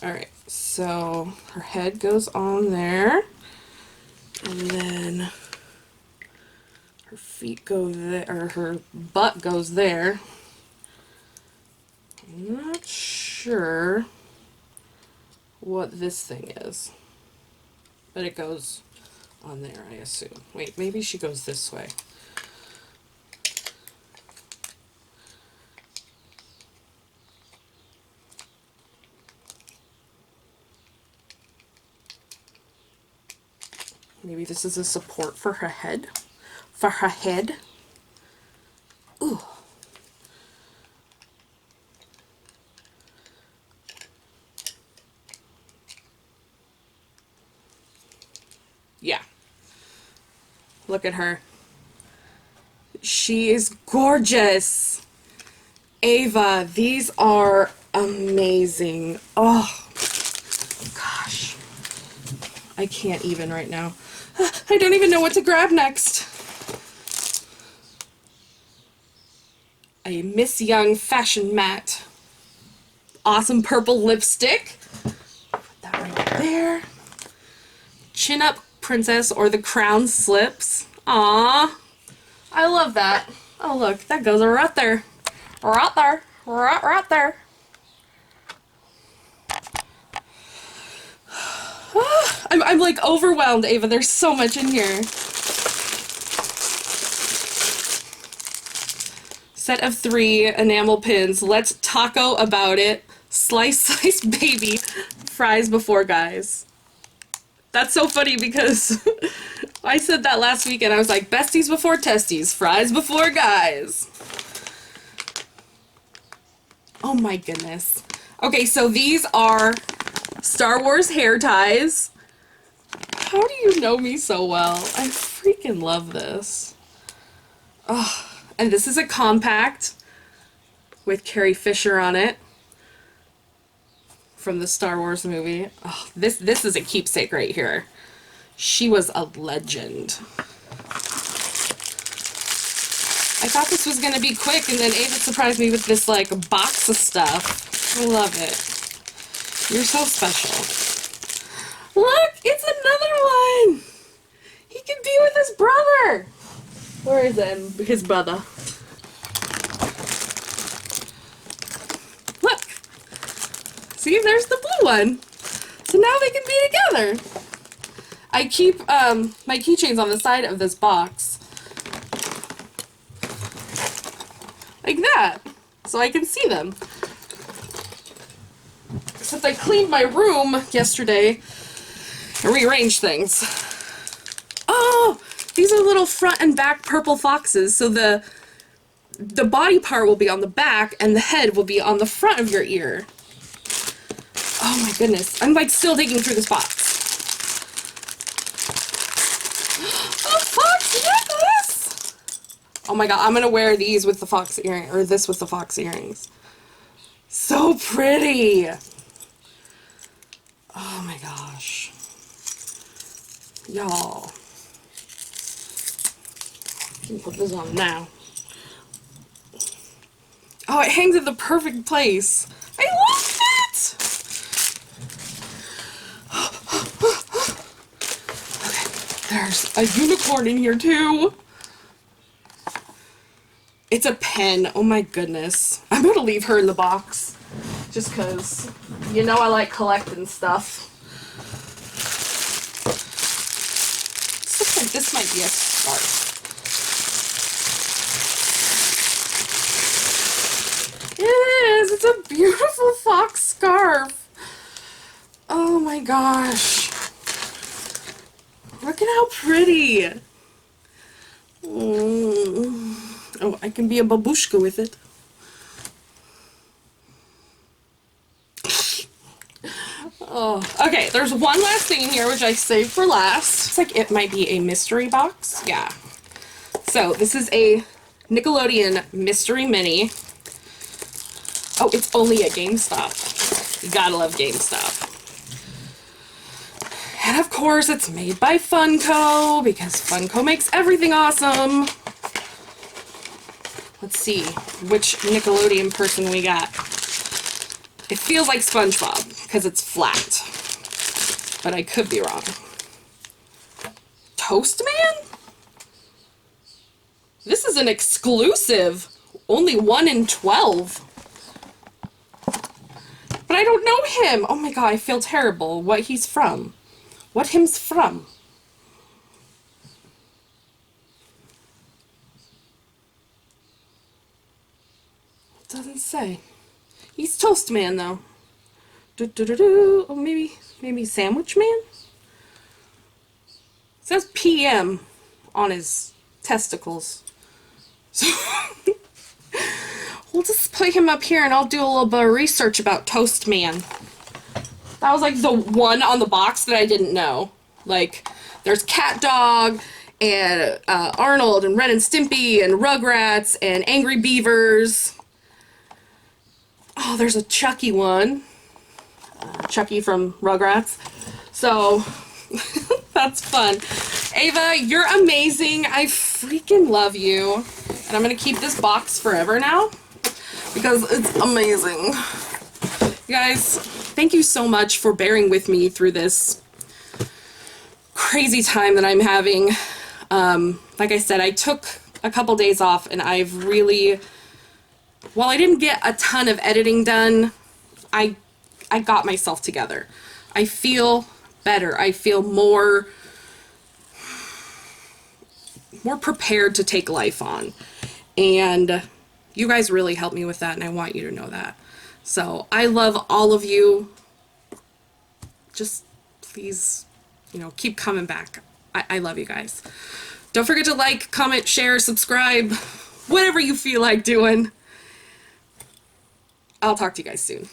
Alright, so her head goes on there. And then her feet go there, or her butt goes there. I'm not sure what this thing is, but it goes on there, I assume. Wait, maybe she goes this way. Maybe this is a support for her head. For her head. Look at her. She is gorgeous. Ava, these are amazing. Oh, gosh. I can't even right now. I don't even know what to grab next. A Miss Young fashion matte. Awesome purple lipstick. Put that right there. Chin Up Princess or the Crown Slips. Aww. I love that. Oh, look, that goes right there. Right there. Right there. I'm like overwhelmed, Ava. There's so much in here. Set of 3 enamel pins. Let's taco about it. Slice, slice, baby. Fries before guys. That's so funny because I said that last week and I was like, besties before testies, fries before guys. Oh my goodness. Okay, so these are Star Wars hair ties. How do you know me so well? I freaking love this. Oh, and this is a compact with Carrie Fisher on it from the Star Wars movie. Oh, this is a keepsake right here. She was a legend. I thought this was going to be quick, and then Ava surprised me with this, like, box of stuff. I love it. You're so special. Look! It's another one! He can be with his brother! Where is it? His brother. Look! See, there's the blue one. So now they can be together. I keep my keychains on the side of this box. Like that. So I can see them. Except I cleaned my room yesterday and rearranged things. Oh! These are little front and back purple foxes. So the body part will be on the back and the head will be on the front of your ear. Oh my goodness. I'm like still digging through this box. A fox necklace! Oh my god, I'm gonna wear these with the fox earring, or this with the fox earrings. So pretty! Oh my gosh. Y'all. I can put this on now. Oh, it hangs in the perfect place. I love it! Okay, there's a unicorn in here too. It's a pen. Oh my goodness. I'm gonna leave her in the box. Just cause, you know I like collecting stuff. This looks like this might be a scarf. It is! It's a beautiful fox scarf! Oh my gosh. Look at how pretty! Oh, I can be a babushka with it. Oh, okay, there's one last thing in here which I saved for last. It's like it might be a mystery box. Yeah. So, this is a Nickelodeon Mystery Mini. Oh, it's only at GameStop. You gotta love GameStop. And of course, it's made by Funko, because Funko makes everything awesome. Let's see which Nickelodeon person we got. It feels like SpongeBob, because it's flat. But I could be wrong. Toast Man? This is an exclusive. Only 1 in 12. But I don't know him. Oh my god, I feel terrible. What he's from. What him's from. It doesn't say. He's Toast Man, though. Oh, maybe Sandwich Man? It says PM on his testicles. So we'll just put him up here and I'll do a little bit of research about Toast Man. That was like the one on the box that I didn't know. Like, there's Cat Dog and Arnold and Ren and Stimpy and Rugrats and Angry Beavers. Oh, there's a Chucky one. Chucky from Rugrats. So that's fun. Ava, you're amazing. I freaking love you. And I'm going to keep this box forever now because it's amazing. You guys, thank you so much for bearing with me through this crazy time that I'm having. Like I said, I took a couple days off and I've really, while I didn't get a ton of editing done, I got myself together. I feel better. I feel more prepared to take life on. And you guys really helped me with that, and I want you to know that. So I love all of you. Just please, you know, keep coming back. I love you guys. Don't forget to like, comment, share, subscribe, whatever you feel like doing. I'll talk to you guys soon.